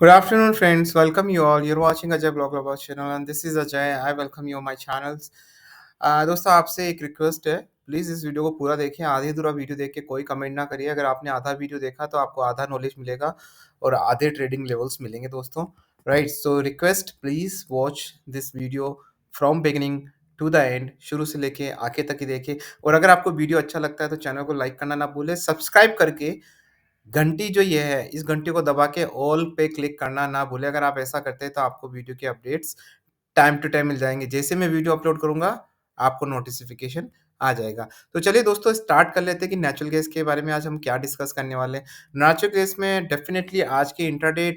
Good afternoon, friends. Welcome you all. You're watching Ajay Blog Lovers channel, and this is Ajay. I welcome you on my channels. दोस्तों आपसे एक request है, please इस video को पूरा देखें। आधी अधूरा वीडियो देख के कोई कमेंट ना करिए। अगर आपने आधा वीडियो देखा तो आपको आधा नॉलेज मिलेगा और आधे ट्रेडिंग लेवल्स मिलेंगे दोस्तों। Right, so request, please watch this video from beginning to the end, शुरू से लेके आगे तक ही देखें। और अगर आपको वीडियो अच्छा लगता है तो चैनल को लाइक करना ना भूलें। सब्सक्राइब करके घंटी जो ये है, इस घंटी को दबा के ऑल पे क्लिक करना ना भूलें। अगर आप ऐसा करते हैं तो आपको वीडियो के अपडेट्स टाइम टू टाइम मिल जाएँगे। जैसे मैं वीडियो अपलोड करूँगा, आपको नोटिफ़िकेशन आ जाएगा। तो चलिए दोस्तों स्टार्ट कर लेते हैं कि नेचुरल गैस के बारे में आज हम क्या डिस्कस करने वाले हैं। नेचुरल गैस में डेफ़िनेटली आज के इंट्राडे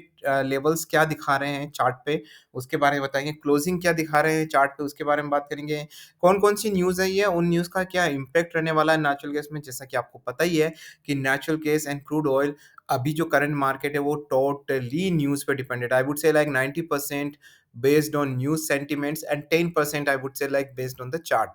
लेवल्स क्या दिखा रहे हैं चार्ट पे, उसके बारे में बताएँगे। क्लोजिंग क्या दिखा रहे हैं चार्ट पे, उसके बारे में बात करेंगे। कौन-कौन सी न्यूज़ आई है, उन न्यूज़ का क्या इम्पैक्ट रहने वाला है नेचुरल गैस में। जैसा कि आपको पता ही है कि natural gas and crude oil अभी जो करंट मार्केट है वो टोटली न्यूज़ पे डिपेंडेड है। आई वुड से like 90% based on news sentiments and 10% I would से like based on the chart.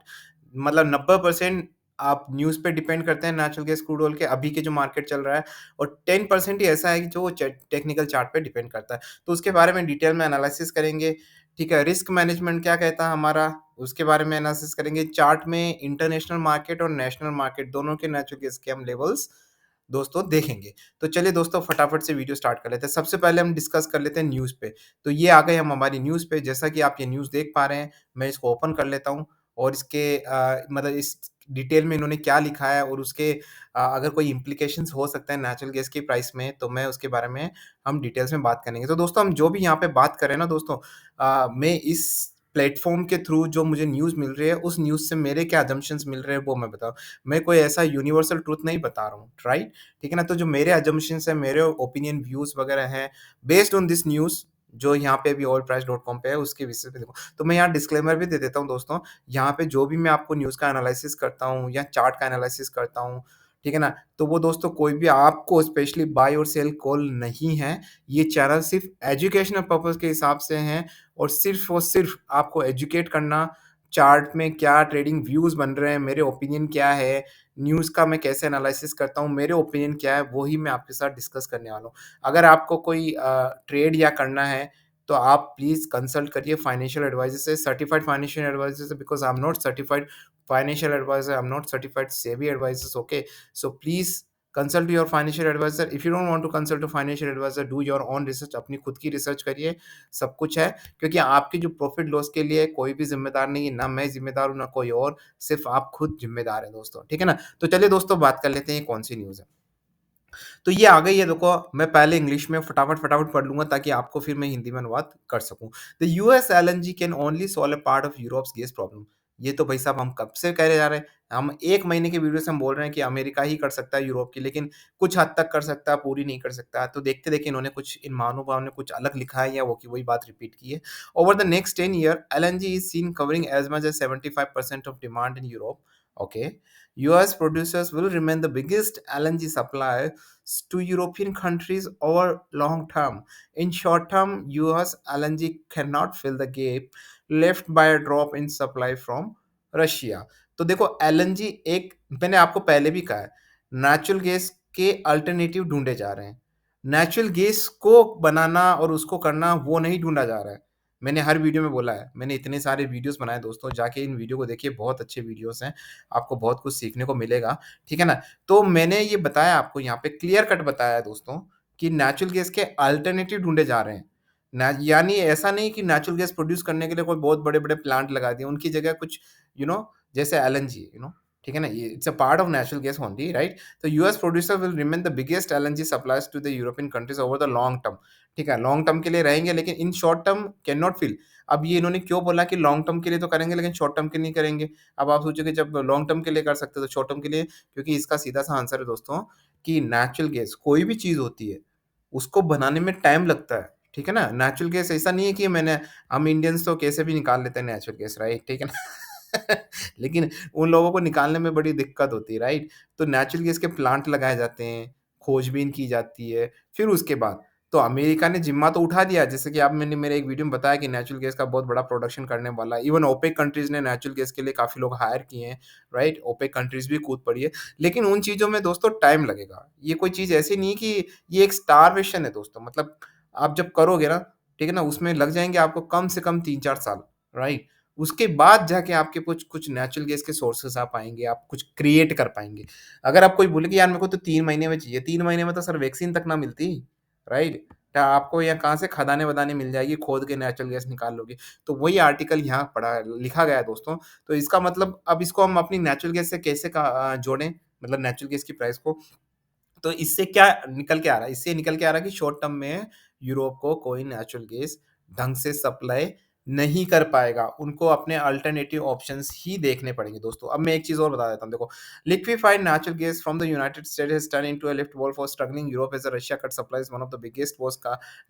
मतलब 90% आप न्यूज़ पे डिपेंड करते हैं नेचुरल गैस क्रूड ऑयल के अभी के जो मार्केट चल रहा है, और 10% ही ऐसा है कि जो टेक्निकल चार्ट पे डिपेंड करता है। तो उसके बारे में डिटेल में एनालिसिस करेंगे। ठीक है, रिस्क मैनेजमेंट क्या कहता है हमारा, उसके बारे में एनालिसिस करेंगे। चार्ट में इंटरनेशनल मार्केट और नेशनल मार्केट दोनों के नेचुरल गैस के हम लेवल्स दोस्तों देखेंगे। तो चलिए दोस्तों फटाफट से वीडियो स्टार्ट कर लेते हैं। सबसे पहले हम डिस्कस कर लेते हैं न्यूज़ पे। तो ये आ गए हम हमारी न्यूज़ पे, जैसा कि आप ये न्यूज़ देख पा रहे हैं। मैं इसको ओपन कर लेता हूँ और इसके मतलब इस डिटेल में इन्होंने क्या लिखा है और उसके अगर कोई इम्प्लीकेशंस हो सकते हैं नेचुरल गैस की प्राइस में, तो मैं उसके बारे में हम डिटेल्स में बात करेंगे। तो दोस्तों हम जो भी यहाँ पे बात कर रहे हैं ना दोस्तों, मैं इस प्लेटफ़ॉर्म के थ्रू जो मुझे न्यूज़ मिल रही है, उस न्यूज़ से मेरे क्या असम्पशन्स मिल रहे हैं वो मैं बता, मैं कोई ऐसा यूनिवर्सल ट्रुथ नहीं बता रहा हूँ, राइट? ठीक है ना? तो जो मेरे असम्पशन्स हैं, मेरे ओपिनियन, व्यूज़ वगैरह हैं, बेस्ड ऑन दिस न्यूज़ जो यहाँ पे अभी oilprice.com पे है, उसके बेसिस पे देखो। तो मैं यहाँ डिस्क्लेमर भी दे देता हूँ दोस्तों, यहाँ पे जो भी मैं आपको न्यूज़ का एनालिसिस करता हूँ या चार्ट का एनालिसिस करता हूँ, ठीक है ना? तो वो दोस्तों कोई भी आपको स्पेशली बाय और सेल कॉल नहीं है। ये चैनल सिर्फ़ एजुकेशनल पर्पज़ के हिसाब से हैं और सिर्फ़ और सिर्फ़ आपको एजुकेट करना, चार्ट में क्या ट्रेडिंग व्यूज़ बन रहे हैं, मेरे ओपिनियन क्या है, न्यूज़ का मैं कैसे एनालिसिस करता हूँ, मेरे ओपिनियन क्या है, वो ही मैं आपके साथ डिस्कस करने वाला हूँ। अगर आपको कोई ट्रेड या करना है, तो आप प्लीज़ कंसल्ट करिए फाइनेंशियल एडवाइज़र से, सर्टिफाइड फाइनेंशियल एडवाइज़र से, because I am not certified financial adviser, I am not certified SEBI advisers, okay? So please consult your financial adviser. If you don't want to consult a financial adviser, do your own research, अपनी खुद की research करिए, सब कुछ है। क्योंकि आपकी जो प्रॉफ़िट लॉस के लिए कोई भी ज़िम्मेदार नहीं है, ना मैं ज़िम्मेदार हूँ, ना कोई और, सिर्फ़ आप खुद ज़िम्मेदार हैं दोस्तों, ठीक है ना? तो चलिए दोस्तों बात कर लेते हैं ये कौन-सी न्यूज़ है। तो ये आ गई है देखो, मैं पहले इंग्लिश में फटाफट पढ़ लूँगा ताकि आपको फिर मैं हिंदी में अनुवाद कर सकूँ। The US LNG can only solve a part of Europe's gas problem. ये तो भाई साहब हम कब से कह रहे जा रहे हैं। हम 1 महीने की वीडियो से हम बोल रहे हैं कि अमेरिका ही कर सकता है यूरोप की, लेकिन कुछ हद तक कर सकता है, पूरी नहीं कर सकता। तो देखते-देखते इन्होंने कुछ, इन महानुभाव ने कुछ अलग लिखा है या वो की वही बात रिपीट की है। Over the next 10 year LNG is scene covering as much as 75% of demand in Europe. Okay. US producers will remain the biggest LNG supplier to European countries over long term. In short term, US LNG cannot fill the gap left by a drop in supply from Russia. तो देखो LNG एक, मैंने आपको पहले भी कहा है, natural gas के अल्टरनेटिव ढूंढे जा रहे हैं। नेचुरल गैस को बनाना और उसको करना वो नहीं ढूंढा जा रहा है। मैंने हर वीडियो में बोला है, मैंने इतने सारे वीडियोस बनाए दोस्तों, जाके इन वीडियो को देखिए, बहुत अच्छे वीडियोस हैं, आपको बहुत कुछ सीखने को मिलेगा, ठीक है ना? तो मैंने ये बताया आपको, यहाँ पे क्लियर कट बताया है दोस्तों कि नेचुरल गैस के अल्टरनेटिव ढूँढे जा रहे हैं। ना यानी ऐसा नहीं कि नेचुरल गैस प्रोड्यूस करने के लिए कोई बहुत बड़े-बड़े प्लांट लगा दिए, उनकी जगह कुछ जैसे एलएनजी, ठीक है ना? ये it's a part of natural gas only, right? तो US producer will remain the biggest LNG suppliers to the European countries over the long term, ठीक है? लॉन्ग टर्म के लिए रहेंगे, लेकिन in short term can not fill. अब ये इन्होंने क्यों बोला कि लॉन्ग टर्म के लिए तो करेंगे, लेकिन शॉर्ट टर्म के नहीं करेंगे? अब आप सोचोगे जब लॉन्ग टर्म के लिए कर सकते हो तो शॉर्ट टर्म के लिए, क्योंकि इसका सीधा-सा आंसर है दोस्तों कि नेचुरल गैस कोई भी चीज़ होती है, उसको बनाने में टाइम लगता है, ठीक है ना? नेचुरल गैस ऐसा नहीं है कि हम इंडियंस तो कैसे भी निकाल लेते हैं नेचुरल गैस, राइट? ठीक है ना? लेकिन उन लोगों को निकालने में बड़ी दिक्कत होती है, राइट? तो नेचुरल गैस के प्लांट लगाए जाते हैं, खोजबीन की जाती है, फिर उसके बाद तो अमेरिका ने ज़िम्मा तो उठा दिया, जैसे कि आप, मैंने मेरे एक वीडियो में बताया कि नेचुरल गैस का बहुत बड़ा प्रोडक्शन करने वाला है। इवन ओपेक कंट्रीज़ ने नेचुरल गैस के लिए काफ़ी लोग हायर किए हैं, राइट? ओपेक कंट्रीज़ भी कूद पड़ी है। लेकिन उन चीज़ों में दोस्तों टाइम लगेगा। ये कोई चीज़ ऐसी नहीं है कि ये एक स्टारवेशन है दोस्तों, मतलब आप जब करोगे ना, ठीक है ना, उसमें लग जाएँगे आपको कम से कम 3-4 साल, राइट? उसके बाद जाके आपके कुछ कुछ नेचुरल गैस के सोर्सेज़ आ पाएँगे, आप कुछ क्रिएट कर पाएँगे। अगर आप कोई बोले कि यार मेरे को तो 3 महीने में चाहिए, 3 महीने में तो सर वैक्सीन तक ना मिलती, राइट? क्या आपको यहाँ कहाँ से खदानें-वदानें मिल जाएगी, खोद के नेचुरल गैस निकाल लोगे। तो वही आर्टिकल यहाँ पढ़ा लिखा गया है दोस्तों। तो इसका मतलब अब इसको हम अपनी नेचुरल गैस से कैसे जोड़ें, मतलब नेचुरल गैस की प्राइस को। तो इससे क्या निकल के आ रहा है? इससे निकल के आ रहा है कि शॉर्ट टर्म में यूरोप को कोई नेचुरल गैस ढंग से सप्लाई नहीं कर पाएगा। उनको अपने अल्टरनेटिव ऑप्शंस ही देखने पड़ेंगे दोस्तों। अब मैं एक चीज़ और बता देता हूँ देखो, liquefied natural gas from the United states has turned into a lift valve for struggling Europe as Russia cut supplies one of the biggest Wars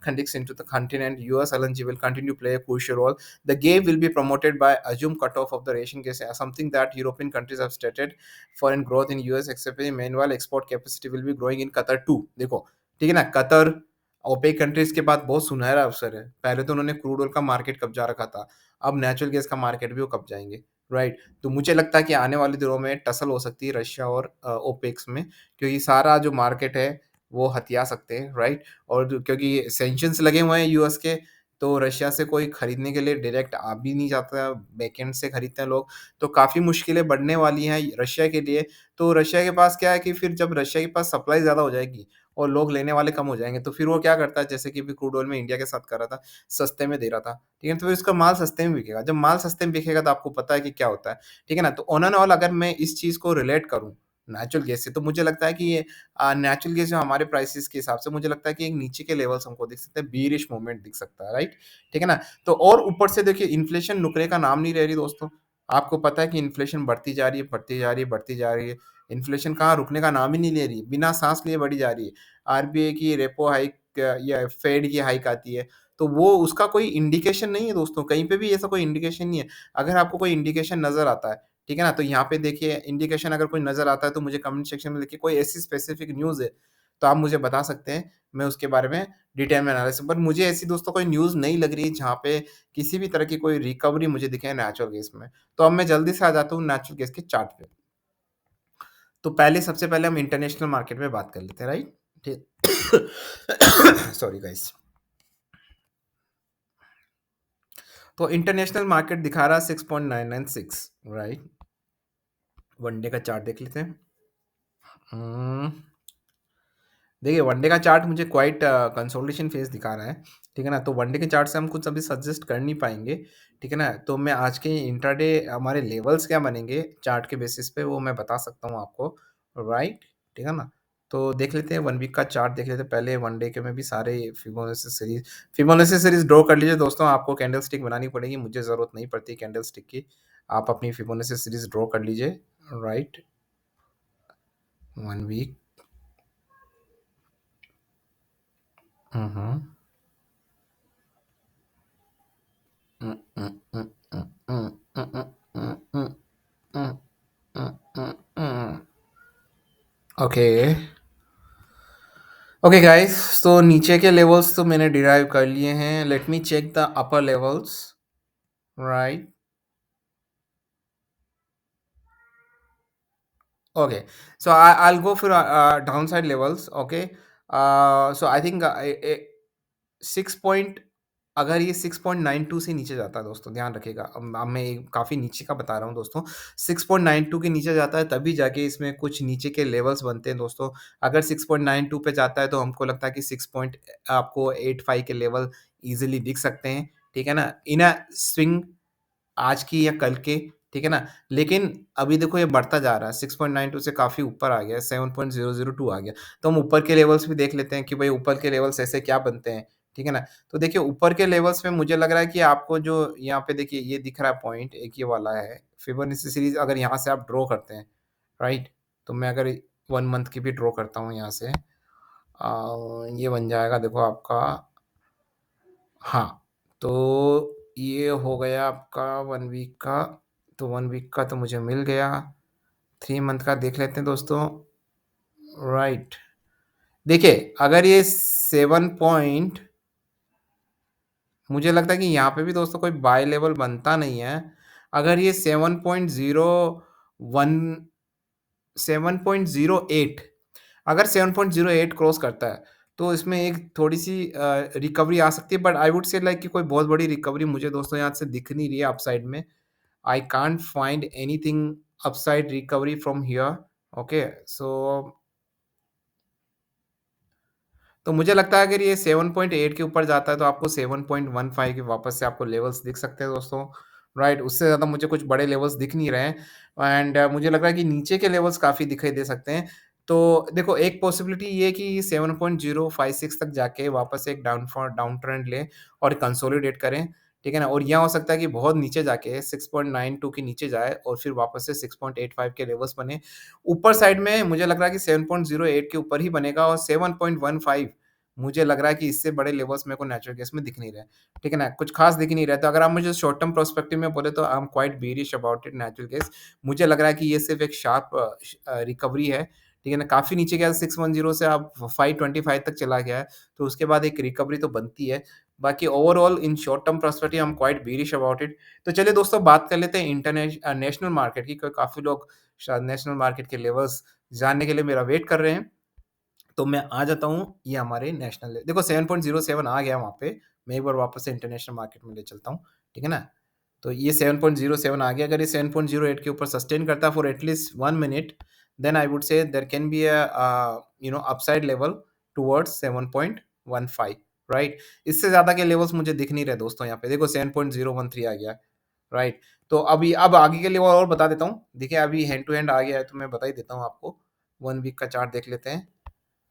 conducts into the continent. US LNG will continue to play a crucial role. The gap will be promoted by assumed cutoff of the Russian gas, something that European countries have stated foreign growth in US except meanwhile export capacity will be growing in Qatar too। देखो ठीक है ना, Qatar OPEC countries के बाद बहुत सुनहरा अवसर है। पहले तो उन्होंने क्रूड ऑयल का मार्केट कब्जा रखा था, अब नेचुरल गैस का मार्केट भी वो कब्जाएंगे, राइट? तो मुझे लगता है कि आने वाले दिनों में टसल हो सकती है रशिया और ओपेक्स में, क्योंकि सारा जो मार्केट है वो हथिया सकते हैं, राइट? और क्योंकि सैंक्शंस लगे हुए हैं यूएस के, तो रशिया से कोई खरीदने के लिए डायरेक्ट आ भी नहीं जाता, बैकएंड से खरीदते हैं लोग। तो काफ़ी मुश्किलें बढ़ने वाली हैं रशिया के लिए। तो रशिया के पास क्या है कि फिर जब रशिया के पास सप्लाई ज़्यादा हो जाएगी और लोग लेने वाले कम हो जाएँगे, तो फिर वो क्या करता है, जैसे कि अभी क्रूड ऑयल में इंडिया के साथ कर रहा था, सस्ते में दे रहा था, ठीक है? तो फिर उसका माल सस्ते में बिकेगा। जब माल सस्ते में बिकेगा तो आपको पता है कि क्या होता है, ठीक है ना? तो ऑन एंड ऑल अगर मैं इस चीज़ को रिलेट करूँ नेचुरल गैस से, तो मुझे लगता है कि ये नेचुरल गैस जो हमारे प्राइसेज़ के हिसाब से मुझे लगता है कि एक नीचे के लेवल्स हमको दिख सकते हैं, बीयरिश मूवमेंट दिख सकता है, राइट? ठीक है ना? तो और ऊपर से देखिए इन्फ्लेशन रुकने का नाम नहीं ले रही दोस्तों। आपको पता है कि इन्फ्लेशन बढ़ती जा रही है, बढ़ती जा रही है, बढ़ती जा रही है। इन्फ्लेशन कहाँ रुकने का नाम ही नहीं ले रही है, बिना साँस लिए बढ़ी जा रही है। आरबीआई की रेपो हाइक या फेड की हाइक आती है, तो वो उसका कोई इंडिकेशन नहीं है दोस्तों, कहीं पे भी ऐसा कोई इंडिकेशन नहीं है। अगर आपको कोई इंडिकेशन नज़र आता है, ठीक है ना? तो यहाँ पे देखिए इंडिकेशन अगर कोई नज़र आता है तो मुझे कमेंट सेक्शन में लिखिए, कोई ऐसी स्पेसिफिक न्यूज़ है, तो आप मुझे बता सकते हैं, मैं उसके बारे में डिटेल में एनालिसिस, बट मुझे ऐसी दोस्तों कोई न्यूज़ नहीं लग रही है जहाँ पे किसी भी तरह की कोई रिकवरी मुझे दिखे नेचुरल गैस में। तो अब मैं जल्दी से आ जाता हूँ नेचुरल गैस के चार्ट पे। तो पहले सबसे पहले हम इंटरनेशनल मार्केट में बात कर लेते हैं, राइट? ठीक सॉरी गाइस। तो इंटरनेशनल मार्केट दिखा रहा है 6.996, राइट? वन डे का चार्ट देख लेते हैं। हम्म, देखिए वनडे का चार्ट मुझे क्वाइट कंसोलिडेशन फेज दिखा रहा है, ठीक है ना? तो वनडे के चार्ट से हम कुछ अभी सजेस्ट कर नहीं पाएँगे, ठीक है ना? तो मैं आज के इंट्राडे हमारे लेवल्स क्या बनेंगे चार्ट के बेसिस पे वो मैं बता सकता हूँ आपको, राइट? ठीक है ना? तो देख लेते हैं 1 वीक का चार्ट देख लेते हैं, पहले वनडे के में भी सारे फिबोनाची सीरीज़ ड्रॉ कर लीजिए दोस्तों, आपको कैंडलस्टिक बनानी पड़ेगी, मुझे ज़रूरत नहीं पड़ती कैंडलस्टिक की। आप अपनी फिबोनाची सीरीज़ ड्रॉ कर लीजिए, राइट? 1 वीक। हुँ, हुँ। Mm, mm, mm, mm, mm, mm, mm, mm, mm, mm, mm, mm. Okay, okay guys, तो नीचे के लेवल्स तो मैंने डिराइव कर लिए हैं। Let me check the upper levels, right? Okay, so I'll go for downside levels. Okay, so I think 6 point, अगर ये 6.92 से नीचे जाता है दोस्तों, ध्यान रखिएगा। अब मैं काफ़ी नीचे का बता रहा हूँ दोस्तों। 6.92 के नीचे जाता है तभी जाके इसमें कुछ नीचे के लेवल्स बनते हैं दोस्तों। अगर 6.92 पे जाता है तो हमको लगता है कि 6 पॉइंट आपको 85 के लेवल ईज़िली दिख सकते हैं, ठीक है ना? इन अ स्विंग आज की या कल के, ठीक है ना? लेकिन अभी देखो ये बढ़ता जा रहा है, 6.92 से काफ़ी ऊपर आ गया है, 7.002 आ गया। तो हम ऊपर के लेवल्स भी देख लेते हैं कि भाई ऊपर के लेवल्स ऐसे क्या बनते हैं, ठीक है ना? तो देखिए ऊपर के लेवल्स में मुझे लग रहा है कि आपको जो यहाँ पे देखिए ये दिख रहा है पॉइंट, एक ये वाला है, फिबोनाची सीरीज़ अगर यहाँ से आप ड्रॉ करते हैं, राइट? तो मैं अगर 1 मंथ की भी ड्रॉ करता हूँ यहाँ से, ये बन जाएगा देखो आपका, हाँ, तो ये हो गया आपका 1 वीक का, तो 1 वीक का तो मुझे मिल गया। 3 मंथ का देख लेते हैं दोस्तों, राइट। देखिए, अगर ये 7 पॉइंट, मुझे लगता है कि यहाँ पे भी दोस्तों कोई बाय लेवल बनता नहीं है। अगर ये 7.08, अगर 7.08 क्रॉस करता है, तो इसमें एक थोड़ी-सी रिकवरी आ सकती है, बट आई वुड से लाइक कि कोई बहुत बड़ी रिकवरी मुझे दोस्तों यहाँ से दिख नहीं रही है अपसाइड में। I can't find anything upside recovery from here. Okay, so तो मुझे लगता है अगर ये 7.8 के ऊपर जाता है तो आपको 7.15 के वापस से आपको लेवल्स दिख सकते हैं दोस्तों, राइट? उससे ज़्यादा मुझे कुछ बड़े लेवल्स दिख नहीं रहे हैं एंड मुझे लग रहा है कि नीचे के लेवल्स काफ़ी दिखाई दे सकते हैं। तो देखो, एक पॉसिबिलिटी ये है कि 7.056 तक जाके वापस से एक डाउन ट्रेंड लें और कंसोलिडेट करें, ठीक है ना? और यहाँ हो सकता है कि बहुत नीचे जाके 6.92 के नीचे जाए और फिर वापस से 6.85 के लेवल्स बने। ऊपर साइड में मुझे लग रहा है कि 7.08 के ऊपर ही बनेगा और 7.15 मुझे लग रहा है कि इससे बड़े लेवल्स मेरे को नेचुरल गैस में दिख नहीं रहे, ठीक है ना? कुछ खास दिख ही नहीं रहा, तो अगर आप मुझे शॉर्ट टर्म पर्सपेक्टिव में बोले तो I am quite bearish about it natural gas. मुझे लग रहा है कि ये सिर्फ़ एक शार्प रिकवरी है, ठीक है ना? काफ़ी नीचे गया 610 से अब 525 तक चला गया है, तो उसके बाद एक रिकवरी तो बनती है। बाकी overall in short term perspective I am quite bearish about it. तो चलिए दोस्तों, बात कर लेते हैं नेशनल मार्केट की, काफ़ी लोग शायद नेशनल मार्केट के लेवल्स जानने के लिए मेरा वेट कर रहे हैं। तो मैं आ जाता हूँ, ये हमारे नेशनल देखो 7.07 आ गया वहाँ पे, मैं एक बार वापस से इंटरनेशनल मार्केट में ले चलता हूँ, ठीक है ना? तो ये 7.07 आ गया, अगर ये 7.08 के ऊपर सस्टेन करता है for at least 1 minute, then I would say there can be upside level towards 7.15, right? इससे ज़्यादा के लेवल्स मुझे दिख नहीं रहे दोस्तों यहाँ पे, देखो 7.013 आ गया, राइट? तो अभी अब आगे के लेवल और बता देता हूँ, देखिए अभी हैंड टू हैंड आ गया है तो मैं बता ही देता हूँ आपको, 1 वीक का चार्ट देख लेते हैं।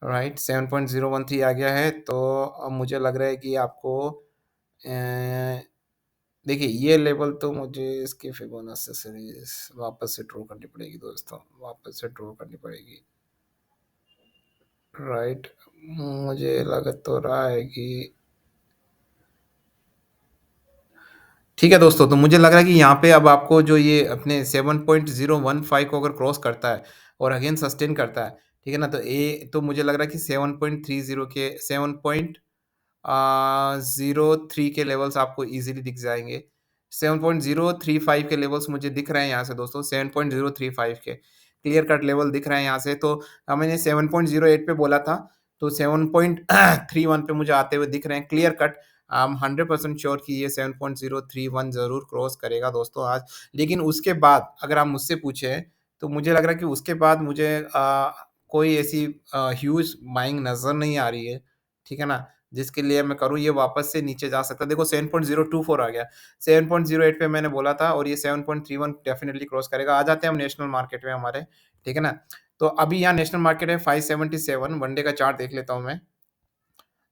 राइट, 7.013 आ गया है, तो अब मुझे लग रहा है कि आपको देखिए ये लेवल तो मुझे इसकी फिबोनाची सीरीज वापस से ड्रॉ करनी पड़ेगी दोस्तों, वापस से ड्रॉ करनी पड़ेगी, राइट? मुझे लग तो रहा है कि ठीक है दोस्तों, तो मुझे लग रहा है कि यहाँ पे अब आपको जो ये अपने 7.015 को अगर क्रॉस करता है और अगेन सस्टेन करता है, ठीक है ना? तो मुझे लग रहा है कि 7.30 के 7.03 के लेवल्स आपको ईज़िली दिख जाएँगे। 7.035 के लेवल्स मुझे दिख रहे हैं यहाँ से दोस्तों, 7.035 के क्लियर कट लेवल दिख रहे हैं यहाँ से। तो मैंने 7.08 पे बोला था, तो 7.31 पे मुझे आते हुए दिख रहे हैं clear cut. I am 100% sure कि ये 7.031 ज़रूर क्रॉस करेगा दोस्तों आज। लेकिन उसके बाद अगर आप मुझसे पूछें, तो मुझे लग रहा है कि उसके बाद मुझे कोई ऐसी ह्यूज बाइंग नज़र नहीं आ रही है, ठीक है ना? जिसके लिए मैं करूँ ये वापस से नीचे जा सकता है। देखो 7.024 आ गया, 7.08 पे मैंने बोला था और ये 7.31 डेफ़िनिटली क्रॉस करेगा। आ जाते हैं हम नेशनल मार्केट में हमारे, ठीक है ना? तो अभी यहाँ नेशनल मार्केट है 577, वनडे का चार्ट देख लेता हूँ मैं।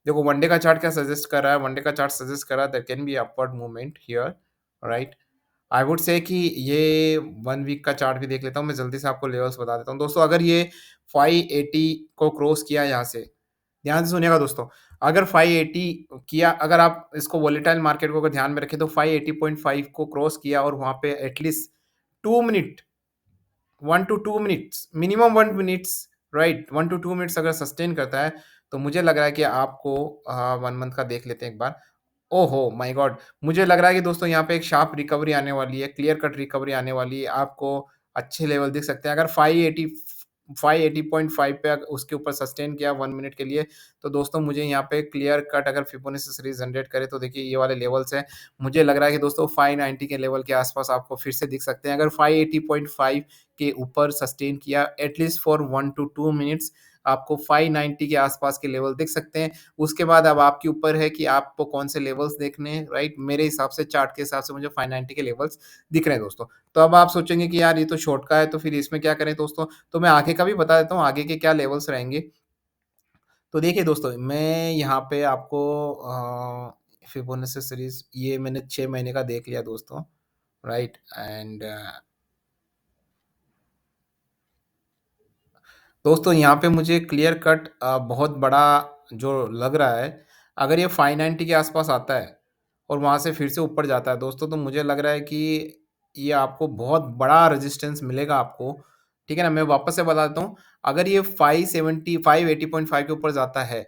देखो वनडे का चार्ट क्या सजेस्ट कर रहा है, वनडे का चार्ट सजेस्ट कर रहा है there can be upward movement here, right? I would say कि ये 1 वीक का चार्ट भी देख लेता हूँ, मैं जल्दी से आपको लेवल्स बता देता हूँ। दोस्तों अगर ये 580 को क्रॉस किया यहाँ से, ध्यान से सुनिएगा दोस्तों, अगर 580 किया, अगर आप इसको वोलेटाइल मार्केट को अगर ध्यान में रखें तो 580.5 को क्रॉस किया और वहाँ पे at least 2 minute 1 to 2 minutes, minimum 1 minutes, right? 1 to 2 minutes अगर सस्टेन करता है, तो मुझे लग रहा है कि आपको 1 मंथ का देख लेते हैं एक बार। ओहो माय गॉड! मुझे लग रहा है कि दोस्तों यहाँ पे एक शार्प रिकवरी आने वाली है, क्लियर कट रिकवरी आने वाली है। आपको अच्छे लेवल दिख सकते हैं। अगर 580.5 पे उसके ऊपर सस्टेन किया 1 मिनट के लिए, तो दोस्तों मुझे यहाँ पे क्लियर कट अगर फिबोनाची सीरीज़ जनरेट करे तो देखिए ये वाले लेवल्स हैं। मुझे लग रहा है कि दोस्तों 590 के लेवल के आस-पास आपको फिर से दिख सकते हैं। अगर 580.5 के ऊपर सस्टेन किया एटलीस्ट फॉर 1 टू 2 मिनट्स, आपको 590 के आस-पास के लेवल दिख सकते हैं। उसके बाद अब आपके ऊपर है कि आपको कौन से लेवल्स देखने हैं, राइट? मेरे हिसाब से चार्ट के हिसाब से मुझे 590 के लेवल्स दिख रहे हैं दोस्तों। तो अब आप सोचेंगे कि यार ये तो शॉर्ट का है, तो फिर इसमें क्या करें दोस्तों? तो मैं आगे का भी बता देता हूँ, आगे के क्या लेवल्स रहेंगे। तो देखिए दोस्तों, मैं यहाँ पे आपको फिबोनाची सीरीज़ ये मैंने 6 महीने का देख लिया दोस्तों, राइट? एंड दोस्तों यहाँ पे मुझे क्लियर कट बहुत बड़ा जो लग रहा है, अगर ये 590 के आसपास आता है और वहाँ से फिर से ऊपर जाता है दोस्तों, तो मुझे लग रहा है कि ये आपको बहुत बड़ा रेजिस्टेंस मिलेगा आपको, ठीक है ना? मैं वापस से बता देता हूँ, अगर ये 580.5 के ऊपर जाता है,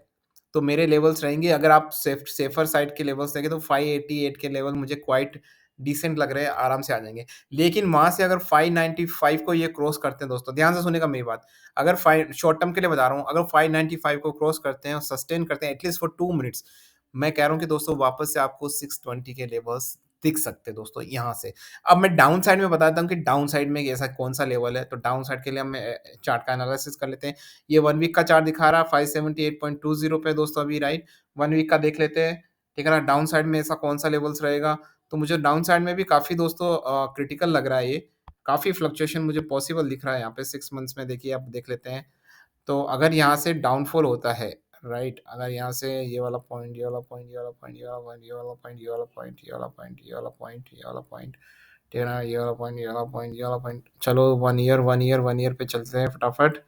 तो मेरे लेवल्स रहेंगे, अगर आप सेफ़र साइड के लेवल्स देखें तो 588 के लेवल मुझे क्वाइट डिसेंट लग रहे हैं, आराम से आ जाएँगे। लेकिन वहाँ से अगर 595 को ये क्रॉस करते हैं दोस्तों, ध्यान से सुनिएगा मेरी बात। अगर फाइ शॉर्ट टर्म के लिए बता रहा हूँ, अगर 595 को क्रॉस करते हैं और सस्टेन करते हैं एटलीस्ट फॉर 2 मिनट्स, मैं कह रहा हूँ कि दोस्तों वापस से आपको 620 के लेवल्स दिख सकते हैं दोस्तों यहाँ से। अब मैं डाउन साइड में बताता हूँ कि डाउन साइड में ऐसा कौन-सा लेवल है, तो डाउन साइड के लिए हम चार्ट का एनालिसिस कर लेते हैं। ये 1 वीक का चार्ट दिखा रहा है 578.20 पे दोस्तों अभी, राइट? 1 वीक का देख लेते हैं, ठीक है ना? डाउन साइड में ऐसा कौन-सा लेवल्स रहेगा? तो मुझे डाउन साइड में भी काफ़ी दोस्तों क्रिटिकल लग रहा है ये। काफ़ी फ्लक्चुएशन मुझे पॉसिबल दिख रहा है यहाँ पे 6 मंथ्स में, देखिए आप देख लेते हैं। तो अगर यहाँ से डाउनफॉल होता है, राइट? अगर यहाँ से ये वाला पॉइंट, ये वाला पॉइंट, ये वाला पॉइंट, ये वाला पॉइंट, ये वाला पॉइंट, ये वाला पॉइंट, ये वाला पॉइंट, ये वाला पॉइंट, ये वाला पॉइंट, ठीक है ना? ये वाला पॉइंट, ये वाला पॉइंट, ये वाला पॉइंट। चलो 1 ईयर पे चलते हैं फटाफट।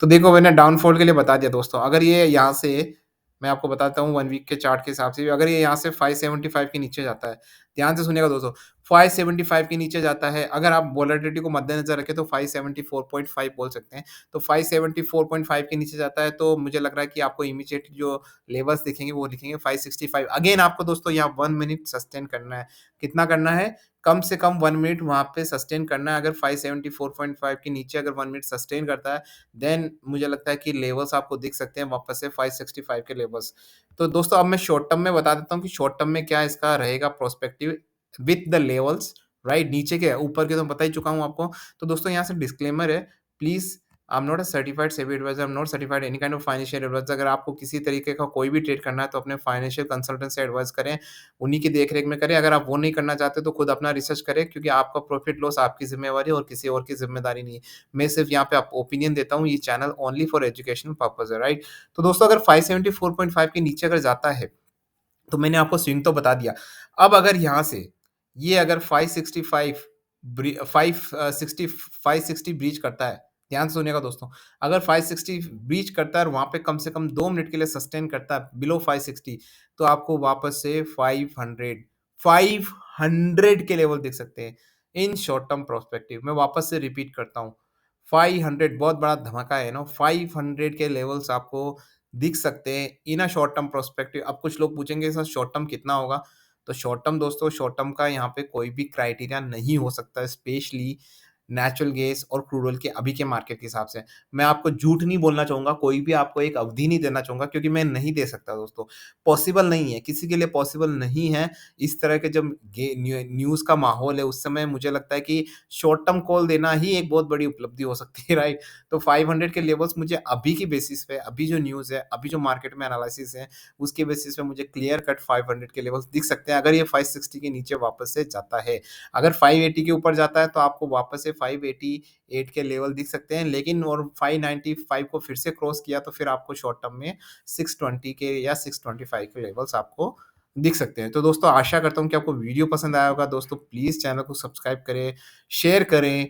तो देखो मैंने डाउनफॉल के लिए बता दिया दोस्तों। अगर ये यहाँ से, मैं आपको बताता हूँ 1 वीक के चार्ट के हिसाब से, अगर ये यहाँ से 575 के नीचे जाता है, ध्यान से सुनिएगा दोस्तों, 575 के नीचे जाता है, अगर आप वोलेटिलिटी को मद्देनज़र रखें तो 574.5 बोल सकते हैं। तो 574.5 के नीचे जाता है तो मुझे लग रहा है कि आपको इमीडिएट जो लेवल्स दिखेंगे वो दिखेंगे 565। अगेन आपको दोस्तों यहाँ 1 मिनट सस्टेन करना है। कितना करना है? कम से कम 1 मिनट वहाँ पे सस्टेन करना है। अगर 574.5 के नीचे अगर 1 मिनट सस्टेन करता है, देन मुझे लगता है कि लेवल्स आपको दिख सकते हैं वापस से 565 के लेवल्स। तो दोस्तों अब मैं शॉर्ट टर्म में बता देता हूँ कि शॉर्ट टर्म में क्या इसका रहेगा prospective with the levels, right? नीचे के ऊपर के तो बता ही चुका हूँ आपको। तो दोस्तों यहाँ से डिस्क्लेमर है, please, I am not a certified SEBI adviser, I am not certified any kind of financial adviser. अगर आपको किसी तरीके का कोई भी ट्रेड करना है तो अपने फाइनेंशियल कंसल्टेंट से एडवाइस करें, उन्हीं की देख-रेख में करें। अगर आप वो नहीं करना चाहते तो खुद अपना रिसर्च करें, क्योंकि आपका प्रॉफिट लॉस आपकी ज़िम्मेवारी है और किसी और की ज़िम्मेदारी नहीं है। मैं सिर्फ़ यहाँ पे आपको ओपिनियन देता हूँ, ये channel only for educational purpose है, राइट? तो दोस्तों अगर 574.5 के नीचे अगर जाता है, तो मैंने आपको स्विंग तो बता दिया। अब अगर यहाँ से ये अगर 565 560 ब्रीच करता है, ध्यान से सुनिएगा दोस्तों। अगर 560 ब्रीच करता है और वहाँ पे कम से कम 2 मिनट के लिए सस्टेन करता है बिलो 560, तो आपको वापस से 500 के लेवल दिख सकते हैं इन शॉर्ट टर्म पर्सपेक्टिव। मैं वापस से रिपीट करता हूँ, 500 बहुत बड़ा धमाका है ना, 500 के लेवल्स आपको दिख सकते हैं इन अ शॉर्ट टर्म पर्सपेक्टिव। अब कुछ लोग पूछेंगे सर शॉर्ट टर्म कितना होगा? तो शॉर्ट टर्म दोस्तों, शॉर्ट टर्म का यहाँ पे कोई भी क्राइटेरिया नहीं हो सकता है, स्पेशली नेचुरल गैस और क्रूड ऑयल के अभी के मार्केट के हिसाब से। मैं आपको झूठ नहीं बोलना चाहूँगा, कोई भी आपको एक अवधि नहीं देना चाहूँगा, क्योंकि मैं नहीं दे सकता दोस्तों। पॉसिबल नहीं है, किसी के लिए पॉसिबल नहीं है। इस तरह के जब न्यूज़ का माहौल है, उस समय मुझे लगता है कि शॉर्ट टर्म कॉल देना ही एक बहुत बड़ी उपलब्धि हो सकती है, राइट? तो 500 के लेवल्स मुझे अभी की बेसिस पे, अभी जो न्यूज़ है, अभी जो मार्केट में एनालिसिस है, उसके बेसिस पे मुझे क्लियर कट 500 के लेवल्स दिख सकते हैं, अगर ये 560 के नीचे वापस से जाता है। अगर 580 के ऊपर जाता है तो आपको वापस से 588 के लेवल दिख सकते हैं, लेकिन और 595 को फिर से क्रॉस किया तो फिर आपको शॉर्ट टर्म में 620 के या 625 के लेवल्स आपको दिख सकते हैं। तो दोस्तों आशा करता हूँ कि आपको वीडियो पसंद आया होगा। दोस्तों प्लीज़ चैनल को सब्सक्राइब करें, शेयर करें,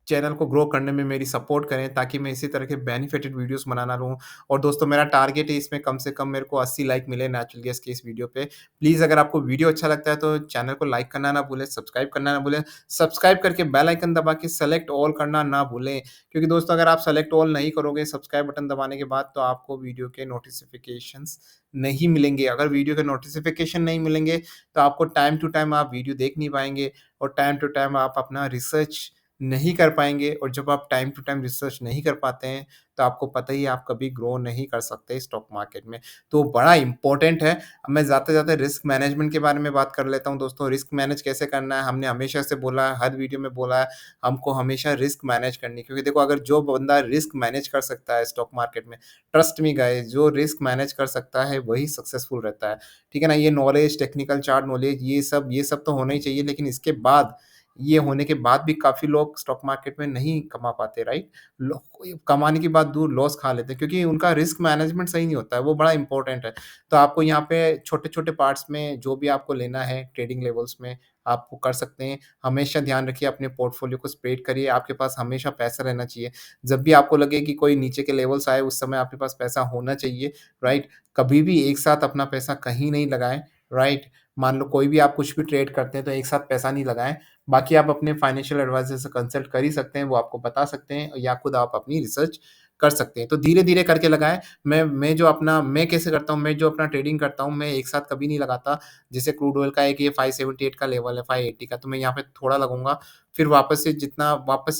चैनल को ग्रो करने में मेरी सपोर्ट करें, ताकि मैं इसी तरह के बेनिफिटेड वीडियोस बनाना रहूँ। और दोस्तों मेरा टारगेट है इसमें कम से कम मेरे को 80 लाइक मिले नेचुरल गैस के इस वीडियो पे। प्लीज़ अगर आपको वीडियो अच्छा लगता है तो चैनल को लाइक करना ना भूलें, सब्सक्राइब करना ना भूलें। सब्सक्राइब करके बेल आइकन दबा के सेलेक्ट ऑल करना ना भूलें, क्योंकि दोस्तों अगर आप सेलेक्ट ऑल नहीं करोगे सब्सक्राइब बटन दबाने के बाद, तो आपको वीडियो के नोटिफ़िकेशंस नहीं मिलेंगे। अगर वीडियो के नोटिफ़िकेशन नहीं मिलेंगे तो आपको टाइम टू टाइम आप वीडियो देख नहीं पाएँगे, और टाइम टू टाइम आप अपना रिसर्च नहीं कर पाएँगे, और जब आप टाइम टू टाइम रिसर्च नहीं कर पाते हैं, तो आपको पता ही है आप कभी ग्रो नहीं कर सकते स्टॉक मार्केट में। तो बड़ा इम्पोर्टेंट है। अब मैं जाते-जाते रिस्क मैनेजमेंट के बारे में बात कर लेता हूँ दोस्तों। रिस्क मैनेज कैसे करना है, हमने हमेशा से बोला है, हर वीडियो में बोला है, हमको हमेशा रिस्क मैनेज करनी है। क्योंकि देखो अगर जो बंदा रिस्क मैनेज कर सकता है स्टॉक मार्केट में, ट्रस्ट मी गाइस, जो रिस्क मैनेज कर सकता है वही सक्सेसफुल रहता है। ठीक है ना? ये नॉलेज, टेक्निकल चार्ट नॉलेज, ये सब तो होना ही चाहिए, लेकिन इसके बाद, ये होने के बाद भी काफ़ी लोग स्टॉक मार्केट में नहीं कमा पाते, राइट? लो कमाने की बात दूर, लॉस खा लेते हैं, क्योंकि उनका रिस्क मैनेजमेंट सही नहीं होता है, वो बड़ा इम्पोर्टेंट है। तो आपको यहाँ पे छोटे-छोटे पार्ट्स में जो भी आपको लेना है ट्रेडिंग लेवल्स में, आप वो कर सकते हैं। हमेशा ध्यान रखिए, अपने पोर्टफोलियो को स्प्रेड करिए, आपके पास हमेशा पैसा रहना चाहिए। जब भी आपको लगे कि कोई नीचे के लेवल्स आए, उस समय आपके पास पैसा होना चाहिए, राइट? कभी भी एक साथ अपना पैसा कहीं नहीं लगाएँ, राइट? मान लो कोई भी आप कुछ भी ट्रेड करते हैं तो एक साथ पैसा नहीं लगाएँ। बाकी आप अपने फाइनेंशियल एडवाइज़र से कंसल्ट कर ही सकते हैं, वो आपको बता सकते हैं, या खुद आप अपनी रिसर्च कर सकते हैं। तो धीरे-धीरे करके लगाएँ। मैं कैसे करता हूँ, मैं जो अपना ट्रेडिंग करता हूँ, मैं एक साथ कभी नहीं लगाता। जैसे क्रूड ऑयल का है कि ये 578 का लेवल है, 580 का, तो मैं यहाँ पे थोड़ा लगूँगा। फिर वापस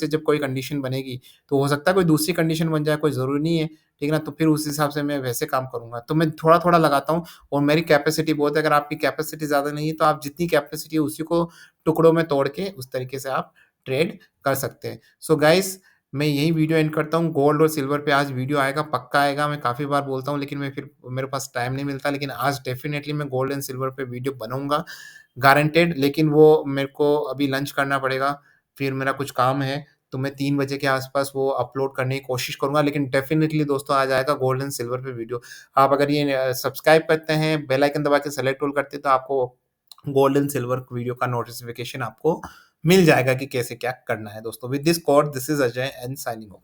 से जब कोई कंडीशन बनेगी, तो हो सकता है कोई दूसरी कंडीशन बन जाए, कोई ज़रूरी नहीं है, ठीक है ना? तो फिर उस हिसाब से मैं वैसे काम करूँगा। तो मैं थोड़ा-थोड़ा लगाता हूँ और मेरी कैपेसिटी बहुत है। अगर आपकी कैपेसिटी ज़्यादा नहीं है, तो आप जितनी कैपेसिटी है उसी को टुकड़ों में तोड़ के उस तरीके से आप ट्रेड कर सकते हैं। सो गाइज़, मैं यही वीडियो एंड करता हूँ। गोल्ड और सिल्वर पे आज वीडियो आएगा, पक्का आएगा। मैं काफ़ी बार बोलता हूँ, लेकिन मेरे पास टाइम नहीं मिलता। लेकिन आज डेफ़िनेटली मैं गोल्ड एंड सिल्वर पे वीडियो बनाऊँगा, गारंटेड। लेकिन वो मेरे को अभी लंच करना पड़ेगा, फिर मेरा कुछ काम है, तो मैं 3 बजे के आस-पास वो अपलोड करने की कोशिश करूँगा। लेकिन डेफ़िनेटली दोस्तों आज आएगा गोल्ड एंड सिल्वर पे वीडियो। आप अगर ये सब्सक्राइब करते हैं, बेल आइकन दबा के सेलेक्ट ऑल करते हैं, तो आपको गोल्ड एंड सिल्वर वीडियो का नोटिफ़िकेशन आपको मिल जाएगा कि कैसे क्या करना है दोस्तों। With this code, this is Ajay and signing off.